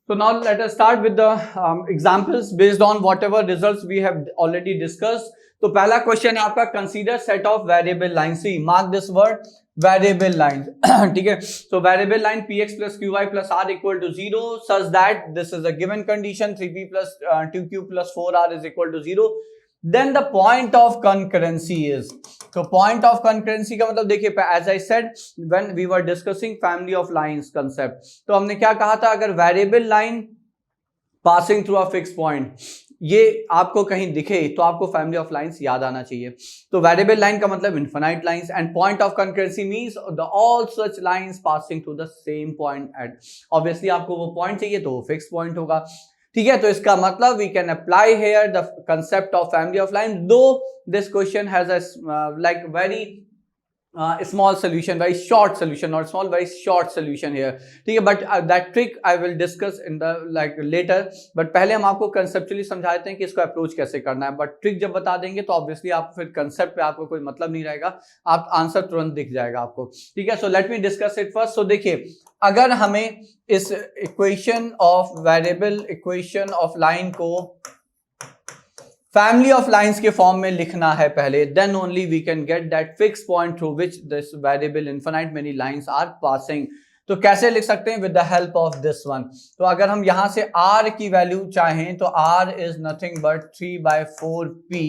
So now let us start with the examples based on whatever results we have already discussed. तो पहला question है आपका, consider set of variable line. See mark this word variable line. ठीक है, so variable line px plus qy plus r equal to 0 such that this is a given condition 3p plus 2q plus 4r is equal to 0. Then the point of concurrency is, तो point of concurrency का मतलब देखिए, as I said when we were discussing family of lines concept, तो हमने क्या कहा था, अगर variable line passing through a fixed point ये आपको कहीं दिखे तो आपको family of lines याद आना चाहिए. तो variable line का मतलब infinite lines, and point of concurrency means the all such lines passing through the same point at, obviously आपको वो point चाहिए तो वो fixed point होगा. ठीक है, तो इसका मतलब we can apply here the concept of family of lines, though this question has a like very small solution, very short solution, not small, very short solution here. ठीक है, but that trick I will discuss in the like later. but पहले हम आपको conceptually समझाते हैं कि इसको approach कैसे करना है, but trick जब बता देंगे तो obviously आप फिर concept पे आपको कोई मतलब नहीं रहेगा, आप आंसर तुरंत दिख जाएगा आपको. ठीक है, so let me discuss it first. so देखिए, अगर हमें इस equation of variable equation of line को फैमिली ऑफ लाइंस के फॉर्म में लिखना है पहले, then only we can get that fix point through which this variable infinite many lines are passing. तो कैसे लिख सकते हैं, with the help of this one. तो अगर हम यहां से r की वैल्यू चाहें तो r is nothing but 3/4p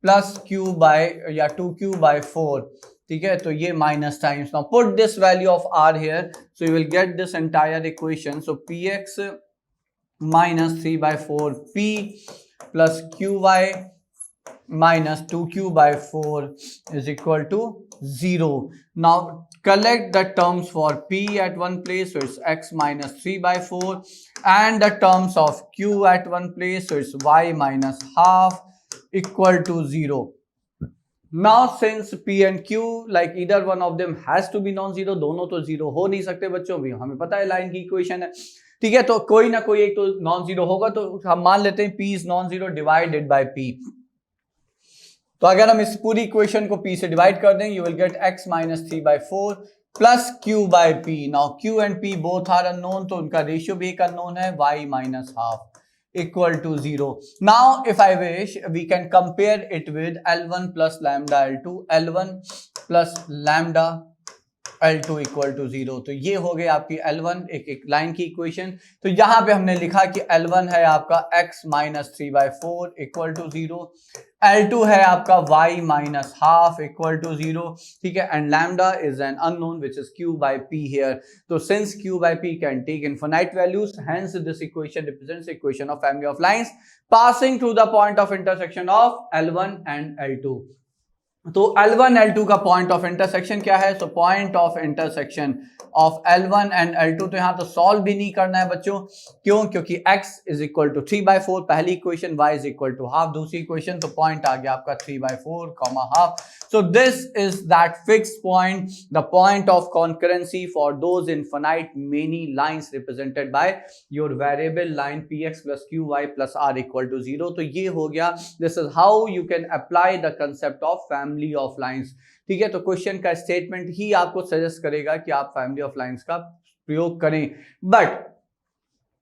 plus q by या 2q बाय 4. ठीक है, तो ये minus times. Now put this value of r here, so you will get this entire equation. So px minus 3/4p plus qy minus 2q by 4 is equal to 0. Now collect the terms for p at one place, so it's x minus 3/4, and the terms of q at one place, so it's y minus half equal to 0. Now since p and q like either one of them has to be non-zero, दोनों तो zero हो नहीं सकते बच्चों, भी हमें पता है लाइन की इक्वेशन है. ठीक है, तो कोई ना कोई एक तो नॉन जीरो होगा, तो हम मान लेते हैं p is non zero divided by p. तो अगर हम इस पूरी इक्वेशन को p से डिवाइड कर दें, you will get x minus 3/4 plus q by p. Now q and p both are unknown, तो उनका रेशियो भी एक अननोन है, y minus half equal to 0. Now if I wish we can compare it with L1 plus lambda L2, L1 plus lambda L2 equal to 0. तो ये हो गई आपकी L1 एक लाइन की इक्वेशन. तो यहां पे हमने लिखा कि L1 है आपका x minus 3/4 equal to 0, L2 है आपका y minus half equal to 0. ठीक है, and lambda is an unknown which is q by p here. तो since q by p can take infinite values, hence this equation represents equation of family of lines passing through the point of intersection of L1 and L2. तो L1 L2 का point of intersection क्या है, so point of intersection of L1 and L2. तो यहां तो solve भी नहीं करना है बच्चों, क्यों, क्योंकि x इज इक्वल टू 3/4 पहली equation, y is equal to half दूसरी इक्वेशन, तो पॉइंट आ गया आपका 3/4 half. So this is that fix point, the point of concurrency for those infinite many lines represented by your variable line px plus qy plus r equal to 0. तो ये हो गया, this is how you can apply the concept of family of lines. ठीक है, तो question का statement ही आपको suggest करेगा कि आप फैमिली ऑफ लाइंस का प्रयोग करें. बट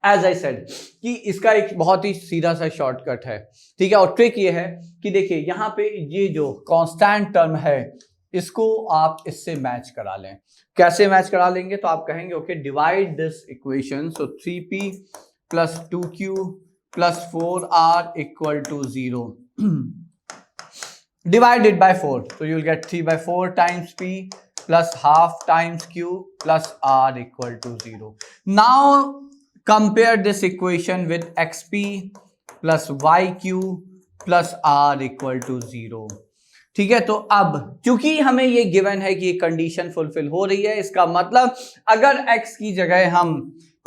एज आई सेड कि इसका एक बहुत ही सीधा सा शॉर्टकट है. ठीक है, और ट्रिक ये है कि देखिए यहाँ पे ये जो कांस्टेंट टर्म है इसको आप इससे मैच करा लें. कैसे मैच करा लेंगे, तो आप कहेंगे okay divide this equation, so 3p plus 2q plus 4r equal to 0 divided by 4. So you will get 3/4 times p plus half times q plus r equal to 0. Now compare this equation with xp plus yq plus r equal to 0. ठीक है, तो अब क्योंकि हमें ये given है कि ये कंडीशन फुलफिल हो रही है, इसका मतलब अगर x की जगह हम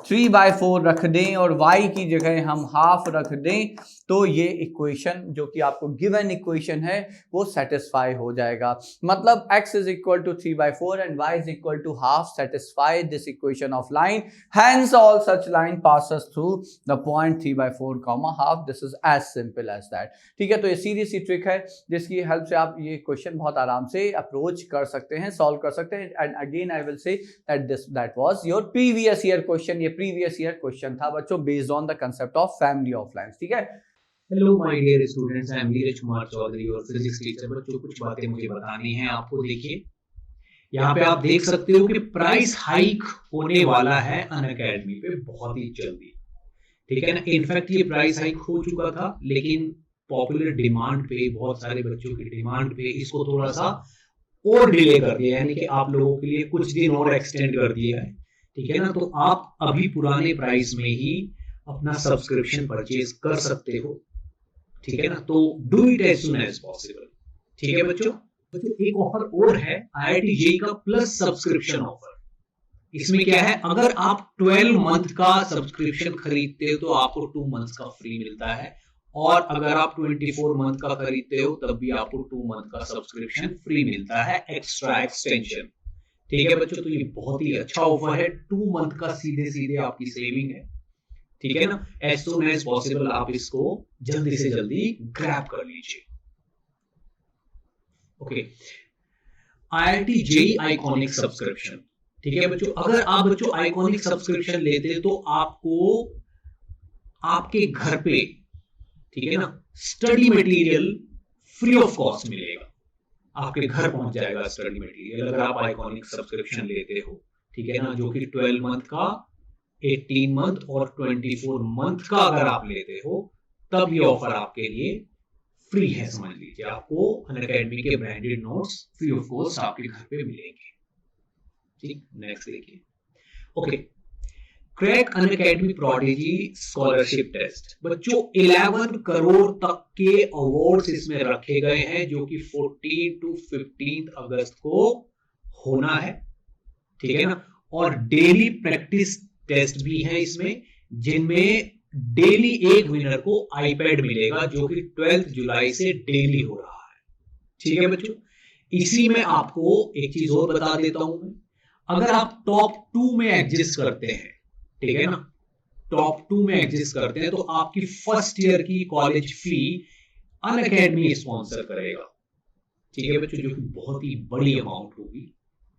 3/4 रख दें और y की जगह हम हाफ रख दें, तो ये इक्वेशन जो कि आपको गिवन इक्वेशन है वो सेटिस्फाई हो जाएगा। मतलब x is equal to 3/4 and y is equal to half satisfy this equation of line, hence all such line passes through the point 3/4 half. This is as simple as that। ठीक है, तो ये सीधी सी trick है जिसकी help से आप ये question बहुत आराम से अप्रोच कर सकते हैं, सॉल्व कर सकते हैं। And again I will say that was your previous year question. ये प्रीवियस ईयर क्वेश्चन था बच्चों, based on the concept of family of lines. ठीक है, hello my dear students, I am Neeraj Kumar Chaudhary और फिजिक्स टीचर। बच्चों कुछ बातें मुझे बतानी है आपको। देखिए यहाँ पे आप देख सकते हो कि प्राइस हाइक होने वाला है अनअकैडमी पे बहुत ही जल्दी। ठीक है ना, इनफैक्ट ये प्राइस हाइक हो चुका था, लेकिन पॉपुलर डिमांड पे, बहुत सारे बच्चों की डिमांड पे इसको थोड़ा सा और डिले कर दिया, यानी कि आप लोगों के लिए कुछ दिन और एक्सटेंड कर दिया है। ठीक है ना, तो आप अभी पुराने प्राइस में ही अपना सब्सक्रिप्शन परचेज कर सकते हो। ठीक है ना, तो do it as soon as possible. ठीक है बच्चों, एक ऑफर और है IIT JEE का प्लस सब्सक्रिप्शन ऑफर। इसमें क्या है, अगर आप 12 मंथ का सब्सक्रिप्शन खरीदते हो तो आपको 2 मंथ का फ्री मिलता है, और अगर आप 24 मंथ का खरीदते हो तब भी आपको 2 मंथ का सब्सक्रिप्शन फ्री मिलता है, एक्स्ट्रा एक्सटेंशन। ठीक है बच्चों, तो ये बहुत ही अच्छा ऑफर है। 2 मंथ का सीधे सीधे आपकी सेविंग है। ठीक है ना, एज सून एज पॉसिबल आप इसको जल्दी से जल्दी ग्रैब कर लीजिए। Okay, IIT JEE iconic subscription. ठीक है बच्चों, अगर आप बच्चों आइकॉनिक सब्सक्रिप्शन लेते हैं तो आपको आपके घर पे, ठीक है ना, study material free of cost मिलेगा। आपके घर पहुंच जाएगा स्टडी मटेरियल अगर आप आइकॉनिक सब्सक्रिप्शन लेते हो। ठीक है ना, जो कि 12 मंथ का, 18 मंथ और 24 मंथ का अगर आप लेते हो तब ये ऑफर आपके लिए फ्री है। समझ लीजिए, आपको अनअकैडमी के branded notes free of cost आपके घर पे मिलेंगे। ठीक, नेक्स्ट देखिए। Okay, crack Unacademy Prodigy scholarship test. बच्चों 11 करोड़ तक के अवार्ड्स इसमें रखे गए हैं, जो कि 14 to 15 अगस्त को होना है। ठीक है ना, और डेली प्रैक्टिस टेस्ट भी है इसमें, जिनमें डेली एक विनर को आईपैड मिलेगा, जो कि 12 जुलाई से डेली हो रहा है। ठीक है बच्चों, इसी में आपको एक चीज और बता देता हूं मैं, अगर आप टॉप 2 में एग्जिस्ट करते हैं, ठीक है ना, टॉप 2 में एग्जिस्ट करते हैं तो आपकी फर्स्ट ईयर की कॉलेज फी अनअकैडमी स्पॉन्सर करेगा। ठीक है बच्चों, जो कि बहुत ही बड़ी अमाउंट होगी।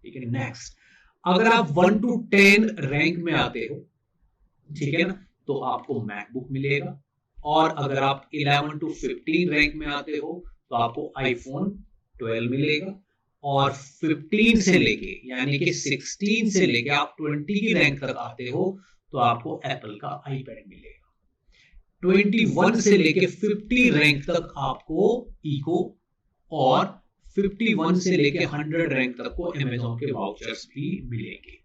ठीक है, नेक्स्ट, अगर आप 1 to 10 रैंक में आते हो, ठीक है ना, तो आपको मैकबुक मिलेगा, और अगर आप 11 to 15 रैंक में आते हो तो आपको iPhone 12 मिलेगा, और 15 से लेके, यानी कि 16 से लेके आप 20 की रैंक तक आते हो तो आपको एप्पल का आईपैड मिलेगा। 21 से लेके 50 रैंक तक आपको इको, और 51 से लेके 100 रैंक तक को अमेज़न के वाउचर्स भी मिलेंगे।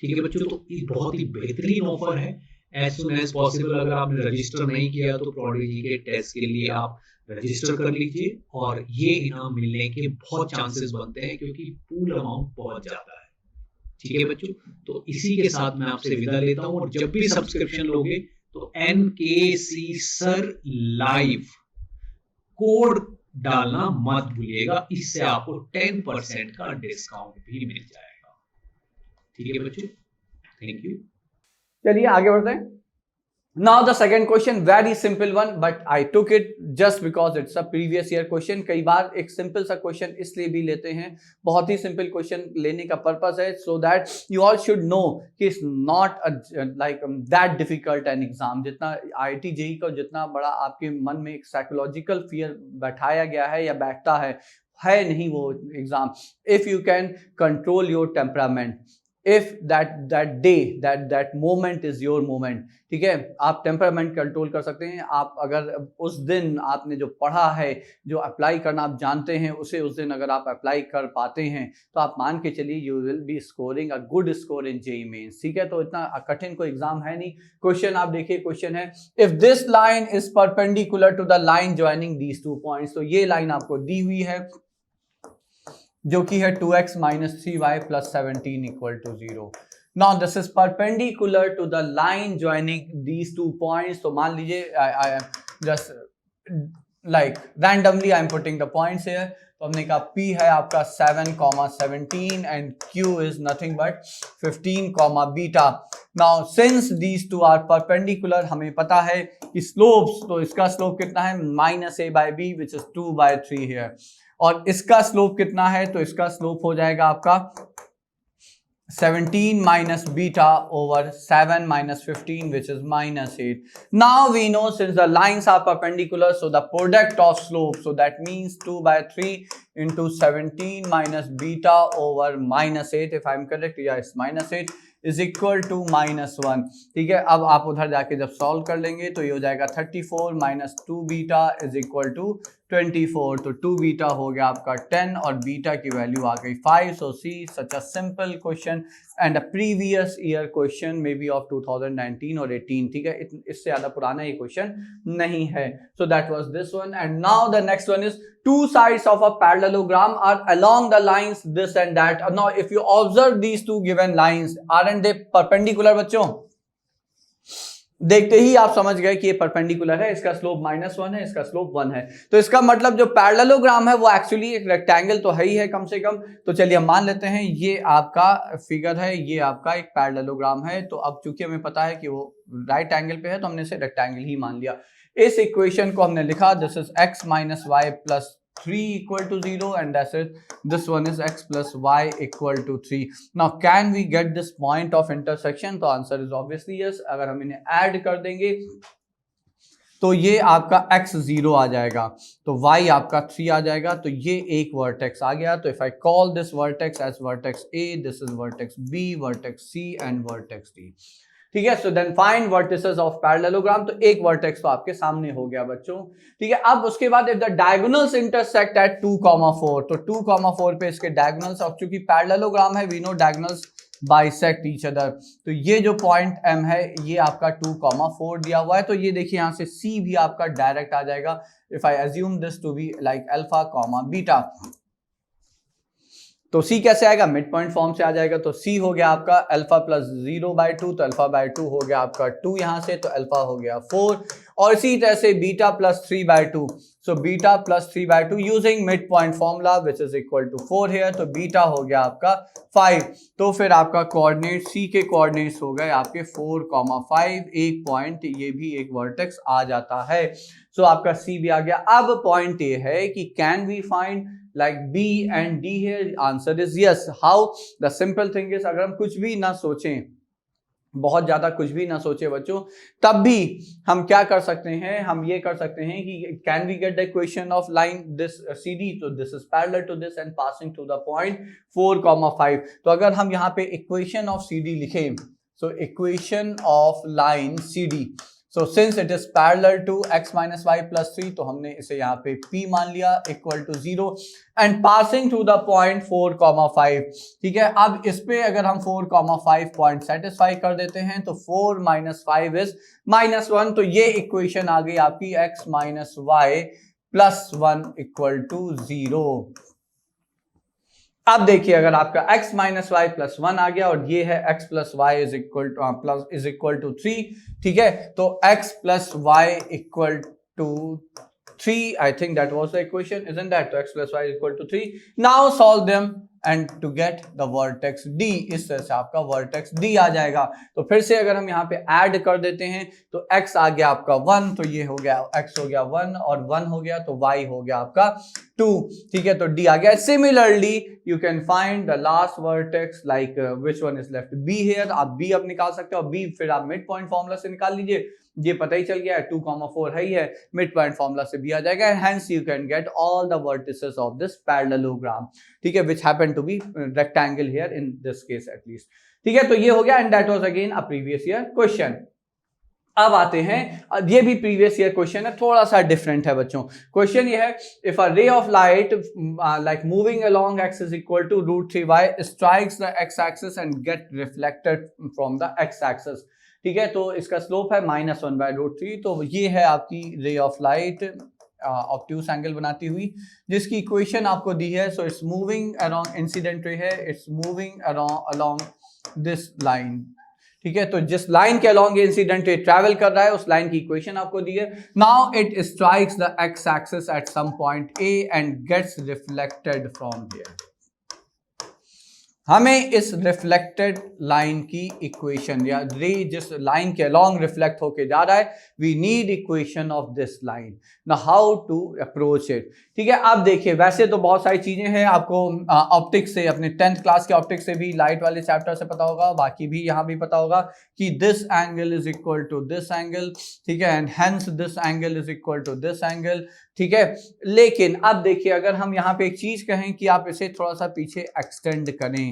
ठीक है बच्चों, तो ये बहुत ही बेहतरीन ऑफर है। एज सुन एज पॉसिबल अगर आपने रजिस्टर नहीं किया तो प्रोडिजी के टेस्ट के लिए आप रजिस्टर कर लीजिए, और ये इनाम मिलने के बहुत चांसेस बनते हैं, क्योंकि पूल अमाउंट बहुत ज्यादा है। ठीक है बच्चों, तो इसी के साथ मैं आपसे विदा लेता हूं, और जब भी सब्सक्रिप्शन लोगे तो NKC सर लाइव कोड डालना मत भूलिएगा, इससे आपको 10% का डिस्काउंट भी मिल जाएगा। ठीक है बच्चों, थैंक यू। चलिए आगे बढ़ते हैं। Now the second question, very simple one, but I took it just because it's a previous year question। कई बार एक सिंपल सा क्वेश्चन इसलिए भी लेते हैं, बहुत ही सिंपल क्वेश्चन लेने का पर्पस है so that you all should know कि it's not like that difficult an exam। जितना IIT JEE का जितना बड़ा आपके मन में एक साइकोलॉजिकल फियर बैठाया गया है या बैठता है नहीं वो exam. If you can control your temperament, if that day that moment is your moment, ठीक है, आप टेम्परामेंट कंट्रोल कर सकते हैं। आप अगर उस दिन आपने जो पढ़ा है, जो अप्लाई करना आप जानते हैं, उसे उस दिन अगर आप अप्लाई कर पाते हैं तो आप मान के चलिए you will be scoring a good score in JEE mains. ठीक है, तो इतना कठिन कोई एग्जाम है नहीं। क्वेश्चन आप देखिए, क्वेश्चन है if this line is perpendicular to the line joining these 2 points. तो ये लाइन आपको दी हुई है जो कि है 2x minus 3y plus 17 equal to 0। Now this is perpendicular to the line joining these 2 points। तो मान लीजिए just like randomly I am putting the points here. तो हमने कहा P है आपका 7,17 and Q is nothing but 15, beta. Now since these two are perpendicular, हमें पता है कि स्लोप्स, तो इसका स्लोप कितना है -a/b विच इज 2/3 हियर, और इसका स्लोप कितना है, तो इसका स्लोप हो जाएगा आपका 17 minus beta over 7 minus 15 which is -8. Now we know since the lines are perpendicular, so the product of slope, so that means 2/3 into 17 minus beta over -8, if I am correct, yeah it's -8 is equal to -1। ठीक है, अब आप उधर जाके जब solve कर लेंगे तो ये हो जाएगा 34 minus 2 beta is equal to 24। तो 2 बीटा हो गया आपका 10 और बीटा की वैल्यू आ गई 5। So see such a simple question and a previous year question may be of 2019 और 18। ठीक है, इससे ज्यादा पुराना ये क्वेश्चन नहीं है। So that was this one and now the next one is two sides of a parallelogram are along the lines this and that. Now if you observe these two given lines, aren't they perpendicular बच्चों? देखते ही आप समझ गए कि ये perpendicular है, इसका slope -1 है, इसका स्लोप 1 है। तो इसका मतलब जो पैरेललोग्राम है वो एक्चुअली एक रेक्टेंगल तो है ही है कम से कम। तो चलिए हम मान लेते हैं ये आपका फिगर है, ये आपका एक पैरेललोग्राम है। तो अब चूंकि हमें पता है कि वो राइट एंगल पे है तो हमने इसे रेक्टेंगल ही मान लिया। इस इक्वेशन को हमने लिखा this is x minus y plus 3 equal to 0 and that's it. This one is x plus y equal to 3. Now can we get this point of intersection? तो आंसर is obviously yes। अगर हम इन्हें add कर देंगे तो ये आपका x 0 आ जाएगा, तो y आपका 3 आ जाएगा, तो ये एक वर्टेक्स आ गया। तो if I call this vertex as vertex A, this is vertex B, vertex C and vertex D। ठीक है, so then find vertices of parallelogram. तो एक वर्टेक्स तो आपके सामने हो गया बच्चों। ठीक है, अब उसके बाद if the diagonals intersect at 2,4, तो 2,4 पे इसके डायगोनल्स, अब चूंकि पैरेललोग्राम है we know diagonals bisect each other, तो ये जो पॉइंट M है ये आपका 2,4 दिया हुआ है। तो ये देखिए यहाँ से C भी आपका डायरेक्ट आ जाएगा if I assume this to be like alpha comma beta. तो C कैसे आएगा, मिड पॉइंट फॉर्म से आ जाएगा। तो C हो गया आपका अल्फा प्लस 0/2, तो अल्फा बाय 2 हो गया आपका 2 यहाँ से, तो अल्फा हो गया 4। और इसी तरह से beta plus 3/2, so beta plus 3/2 using mid point formula which is equal to 4 here, तो बीटा हो गया आपका 5। तो फिर आपका कोऑर्डिनेट C के कोऑर्डिनेट्स हो गए आपके 4,5, एक पॉइंट, ये भी एक वर्टेक्स आ जाता है। सो आपका C भी आ गया। अब पॉइंट ये है कि can we find like B and D here? Answer is yes. How? The simple thing is अगर हम कुछ भी ना सोचें, बहुत ज्यादा कुछ भी ना सोचे बच्चों, तब भी हम क्या कर सकते हैं, हम ये कर सकते हैं कि can we get the equation of line this CD, तो this is parallel to this and passing to the point 4,5। तो अगर हम यहाँ पे इक्वेशन ऑफ CD लिखें, so equation of line CD, so since it is parallel to x minus y plus 3, तो हमने इसे यहाँ पे P मान लिया equal to 0 and passing through the point 4,5। ठीक है, अब इस पे अगर हम 4,5 पॉइंट सेटिस्फाई कर देते हैं तो 4 minus 5 is -1, तो ये इक्वेशन आ गई आपकी x minus y plus 1 equal to 0। अब देखिए अगर आपका x माइनस वाई प्लस 1 आ गया और ये है x plus y is equal to 3। ठीक है, तो x plus y equal to 3, I think that was the equation, isn't that? So x plus y is equal to 3. Now solve them and to get the vertex D, इस तरह से आपका vertex D आ जाएगा। तो फिर से अगर हम यहाँ पे ऐड कर देते हैं तो x आ गया आपका 1, तो ये हो गया x हो गया 1 और 1 हो गया तो y हो गया आपका 2। ठीक है, तो D आ गया। Similarly you can find the last vertex like which one is left, B here। आप B अब निकाल सकते हो, B फिर आप मिड पॉइंट फॉर्मूला से निकाल लीजिए, ये पता ही चल गया है 2,4 है ही है, मिड पॉइंट फॉर्मूला से भी आ जाएगा। Hence you can get all the vertices of this parallelogram, ठीक है, which happen to be rectangle here in this case at least। ठीक है, तो ये हो गया and that was again a previous year question। अब आते हैं, ये भी प्रीवियस ईयर क्वेश्चन है, थोड़ा सा डिफरेंट है बच्चों। क्वेश्चन ये है, if a ray of light like moving along x is equal to √3y strikes the x axis and get reflected from the x axis. ठीक है, तो इसका स्लोप है -1/√3। तो ये है आपकी रे ऑफ लाइट ऑब्ट्यूस एंगल बनाती हुई, जिसकी इक्वेशन आपको दी है। So it's moving along, incident ray है, it's moving along this line. ठीक है, तो जिस लाइन के अलॉन्ग ये इंसिडेंट ट्रैवल कर रहा है उस लाइन की इक्वेशन आपको दी है. Now it strikes the X axis at some point A and gets reflected from here. हमें इस रिफ्लेक्टेड लाइन की इक्वेशन या रे जिस लाइन के अलॉन्ग रिफ्लेक्ट होके जा रहा है, we need equation of this line. Now how to approach it. ठीक है, अब देखिए वैसे तो बहुत सारी चीजें हैं, आपको ऑप्टिक्स से अपने 10th क्लास के ऑप्टिक्स से भी लाइट वाले चैप्टर से पता होगा, बाकी भी यहाँ भी पता होगा कि this angle is equal to this angle. ठीक है, and hence this angle is equal to this angle. ठीक है, लेकिन अब देखिए अगर हम यहाँ पे एक चीज कहें कि आप इसे थोड़ा सा पीछे एक्सटेंड करें.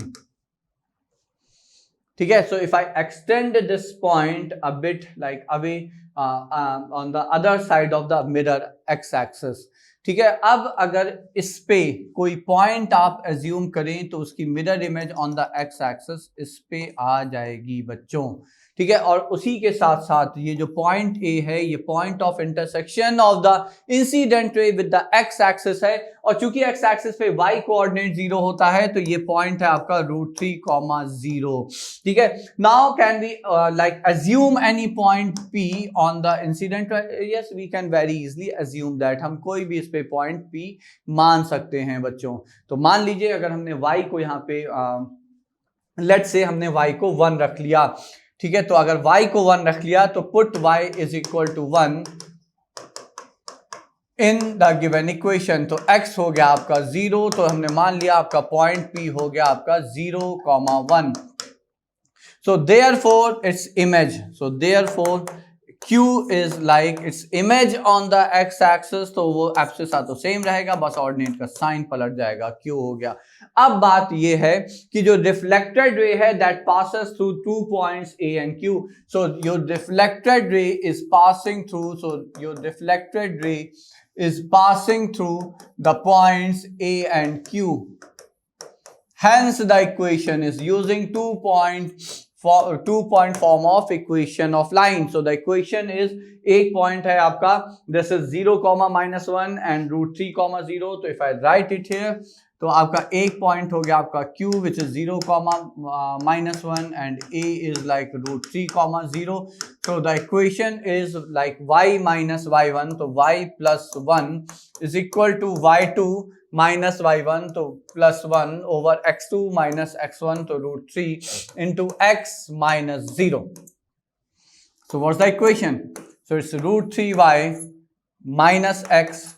ठीक है, so if I extend this point a bit like away on the other side of the mirror x axis. ठीक है, अब अगर इस पे कोई पॉइंट आप एज्यूम करें तो उसकी mirror image on the X axis इस पे आ जाएगी बच्चों. ठीक है, और उसी के साथ साथ ये जो पॉइंट ए है ये point of intersection of the incident ray with the X axis है, और चूंकि एक्स एक्सिस पे वाई कोऑर्डिनेट 0 होता है तो ये पॉइंट है आपका √3,0. ठीक है, now can we like assume any point P on the incident. Yes, we can very easily assume that. हम कोई भी इस पे पॉइंट पी मान सकते हैं बच्चों. तो मान लीजिए अगर हमने वाई को यहाँ पे लेट्स से हमने वाई को 1 रख लिया. ठीक है, तो अगर y को 1 रख लिया तो put y is equal to 1 in the given equation. तो x हो गया आपका 0, तो हमने मान लिया आपका पॉइंट p हो गया आपका 0,1. So therefore its image, so therefore Q is like its image on the x axis. तो वो आपसे साथ तो सेम रहेगा, बस ऑर्डिनेट का साइन पलट जाएगा, Q हो गया. अब बात ये है कि जो रिफ्लेक्टेड रे है that passes through 2 points A and Q. So your reflected ray is passing through, so your reflected ray is passing through the points A and Q. Hence the equation is using 2-point form of equation of line. So the equation is, एक point है आपका, this is 0,-1 and √3,0. तो if I write it here, तो आपका एक point हो गया आपका Q which is 0,-1 and A is like √3,0. So the equation is like y minus y1. तो y plus 1 is equal to y2 minus y1, तो plus 1 over x2 minus x1, तो √3 into x minus 0. So what's the equation? So it's √3y minus x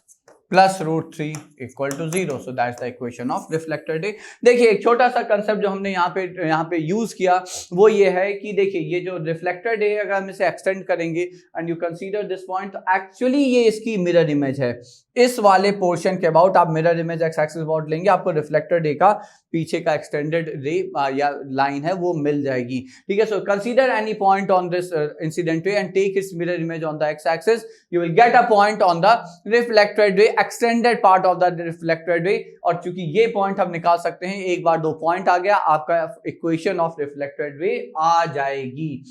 plus √3 equal to 0. So that's the equation of reflected ray. देखिए एक छोटा सा concept जो हमने यहाँ पे यूज किया वो ये है कि देखिए ये जो रिफ्लेक्टेड रे अगर हम इसे एक्सटेंड करेंगे and you consider this point, तो एक्चुअली ये इसकी मिरर इमेज है. इस वाले पोर्शन के अबाउट आप mirror image x axis about लेंगे, आपको रिफ्लेक्टेड रे का पीछे का एक्सटेंडेड रे या लाइन है वो मिल जाएगी. ठीक है, so consider any point on this incident ray and take its mirror image on the X axis. You will get a point on the reflected ray, extended part of the reflected ray. और चूंकि ये point हम निकाल सकते हैं, एक बार 2 point आ गया, आपका इक्वेशन ऑफ रिफ्लेक्टेड रे आ जाएगी.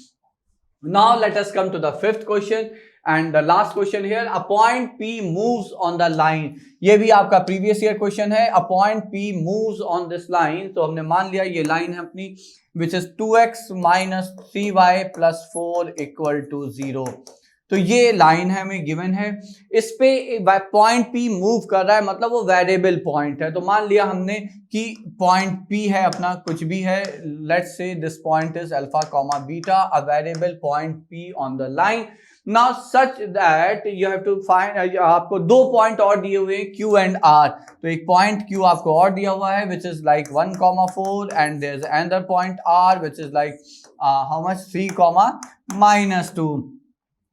Now let us come to the 5th question and the last question here. A point P moves on the line. ये भी आपका प्रीवियस ईयर क्वेश्चन है. A point P moves on this line. तो हमने मान लिया ये लाइन है अपनी which is 2x minus 3y plus 4 equal to 0. तो ये लाइन है हमें गिवन है, इस पे पॉइंट P मूव कर रहा है, मतलब वो वेरिएबल पॉइंट है. तो मान लिया हमने कि पॉइंट P है अपना, कुछ भी है, let's say this point is alpha comma beta, a variable point P on the line. Now such that you have to find, आपको 2 पॉइंट और दिए हुए हैं Q and R. तो एक पॉइंट Q आपको और दिया हुआ है which is like 1,4 and there is another point R which is like how much 3,-2.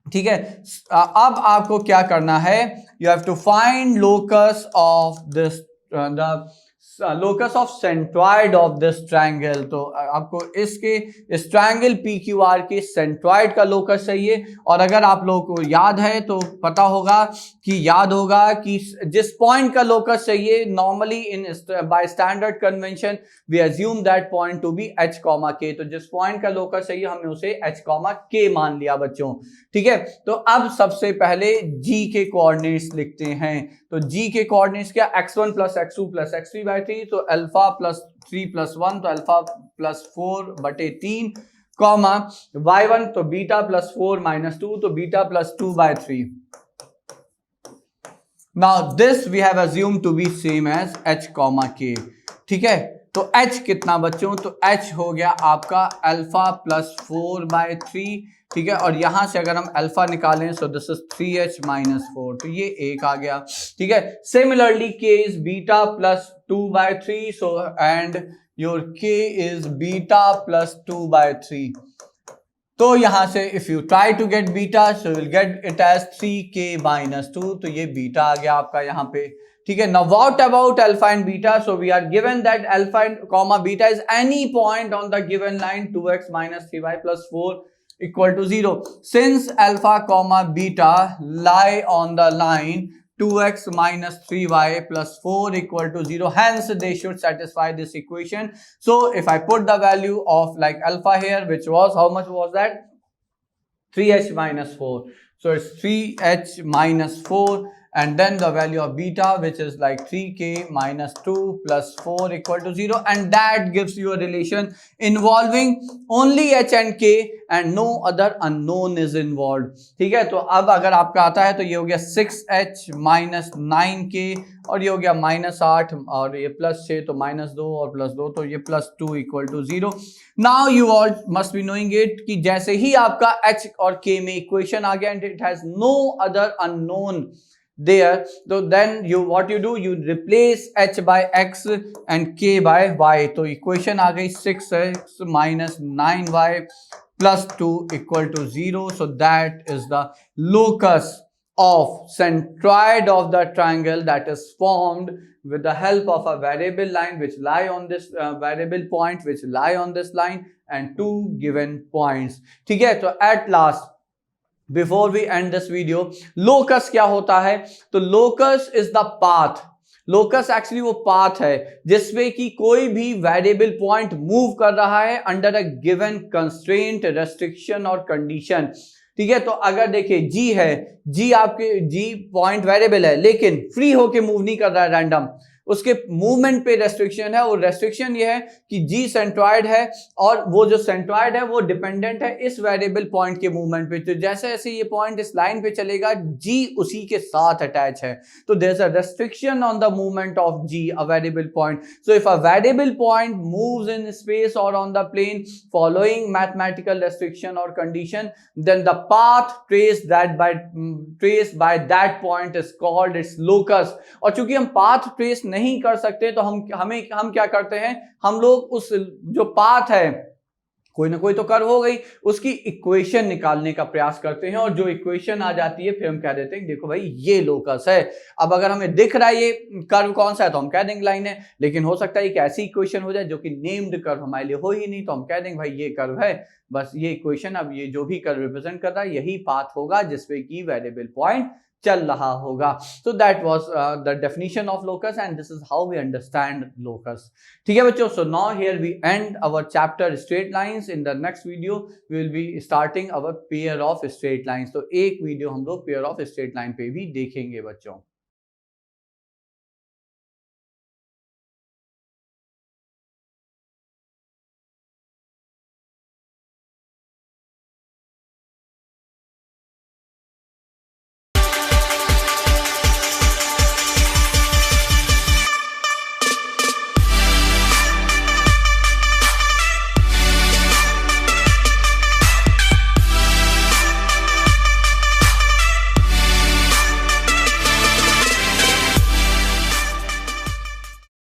ठीक है, अब आपको क्या करना है, you have to find locus of this the locus of centroid of this triangle. तो आपको इसके इस ट्रायंगल PQR के सेंट्रॉइड का लोकस चाहिए. और अगर आप लोगों को याद है तो पता होगा कि जिस पॉइंट का लोकस चाहिए, normally in by standard convention we assume that point to be h, k. तो जिस पॉइंट का लोकस चाहिए हमने उसे h, k मान लिया बच्चों. ठीक है, तो अब सबसे पहले g के कोऑर्डिनेट्स लिखते हैं. तो g के कोऑर्डिनेट्स क्या, x1 plus x2 plus x3/3. तो अल्फा प्लस 3 plus 1, तो अल्फा प्लस 4/3 कॉमा y1 तो बीटा प्लस 4 माइनस 2 तो beta plus 2/3. Now this we have assumed to be same as h comma k. ठीक है, तो h कितना बच्चों, तो h हो गया आपका अल्फा प्लस 4/3. ठीक है, और यहां से अगर हम अल्फा निकालें सो दिस इज 3h माइनस 4, तो ये एक आ गया. ठीक है, similarly k is beta plus 2/3, so and your k is beta plus 2/3. तो यहां से if you try to get beta so will get it as 3k minus 2, तो ये बीटा आ गया आपका यहाँ पे. ठीक है, now what about alpha and beta, so we are given that alpha and comma beta is any point on the given line 2x minus 3y plus 4 equal to 0. Since alpha comma beta lie on the line 2x minus 3y plus 4 equal to 0, hence they should satisfy this equation. So if I put the value of like alpha here, which was, how much was that, 3h minus 4, so it's 3h minus 4, and then the value of beta, which is like 3k minus 2 plus 4 equal to 0, and that gives you a relation involving only h and k and no other unknown is involved. ठीक है, तो अब अगर आपका आता है तो ये हो गया 6h minus 9k, और ये हो गया माइनस 8, और ये प्लस 6 तो माइनस 2, और प्लस 2 तो ये plus 2 equal to 0. Now you all must be knowing it कि जैसे ही आपका h और k में इक्वेशन आ गया and it has no other unknown there, so then you what you do, you replace h by x and k by y. तो equation आ गई 6x minus 9y plus 2 equal to 0. So that is the locus of centroid of the triangle that is formed with the help of a variable line which lie on this variable point which lie on this line and two given points. ठीक है, तो at last before we end this video, locus क्या होता है, तो locus is the path. Locus actually वो path है जिसमें कि कोई भी वेरिएबल पॉइंट मूव कर रहा है under a given constraint, restriction और कंडीशन. ठीक है, तो अगर देखिए g है, g आपके g पॉइंट वेरिएबल है लेकिन फ्री होके मूव नहीं कर रहा है रैंडम, उसके मूवमेंट पे रेस्ट्रिक्शन है, और रेस्ट्रिक्शन ये है कि जी सेंट्रॉइड है, और वो जो सेंट्रॉइड है वो डिपेंडेंट है इस वेरिएबल पॉइंट के मूवमेंट पे. तो जैसे जैसे ये पॉइंट इस लाइन पे चलेगा जी उसी के साथ अटैच है, तो there is a restriction on the movement of जी, a variable point. So if a variable point moves in space और on the plane following mathematical restriction और condition, then the path traced by that point is called its locus. और चूंकि हम path trace नहीं कर सकते तो हम क्या करते हैं, हम लोग उस जो पाथ है कोई ना कोई तो कर्व हो गई, उसकी इक्वेशन निकालने का प्रयास करते हैं, और जो इक्वेशन आ जाती है फिर हम कह देते हैं देखो भाई ये लोकस है. अब अगर हमें दिख रहा है ये कर्व कौन सा है तो हम कह देंगे लाइन है, लेकिन हो सकता है एक ऐसी इक्वेशन हो जाए जो कि नेम्ड कर्व हमारे लिए हो ही नहीं, तो हम कह देंगे भाई ये कर्व है, बस ये इक्वेशन. अब ये जो भी कर्व रिप्रेजेंट कर रहा है यही पाथ होगा जिसपे की वेरिएबल पॉइंट चल रहा होगा. So that was the definition of locus, and this is how we understand locus. ठीक है बच्चों, so now here we end our chapter straight lines. In the next video we will be starting our pair of straight lines. तो एक video हम लोग pair of straight line पे भी देखेंगे बच्चों.